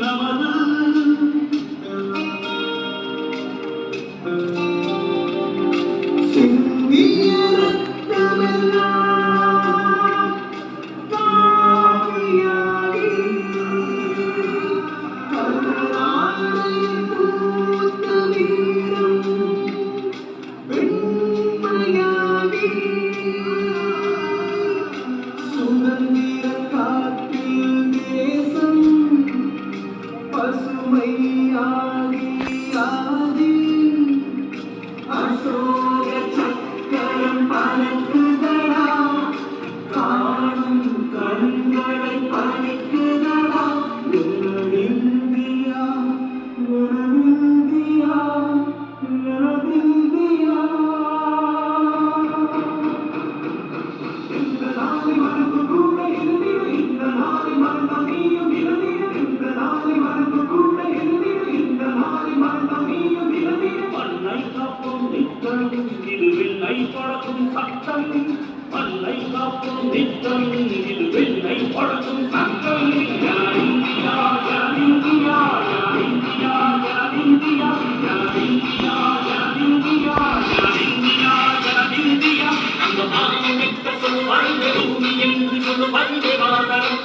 நமது சிந்திய ரத்தமெல்லாம் காவியாகி கருணாலயம் பூத்த வீரம் வெண்மையாகி சுதந்திர காற்றில் தேசம் பசுமையாகி ஆதி அசோக சக்கரம் பறக்குதடா காணும் கண்களை பறிக்குதடா எங்கள் இந்தியா எனதிந்தியா எனதிந்தியா இந்த நாளை மறந்து கூட எழுதிடு இந்த நாளை மறந்த நீயும் எழுதிடு இந்த நாளை மறந்து கூட எழுதிடு இந்த நாளை மறந்த நீயும் எழுதிடு மண்ணை காப்போம் நித்தம் இது வெண்ணை பழக்கும் சட்டம் மண்ணை காப்போம் நித்தம் இது வெண்ணை பழக்கும் சட்டம் India India India India India India India அந்த மாநிலத்தை சொல்லும் வந்தே பூமி என்று சொல்லும் வந்தே மாதரம்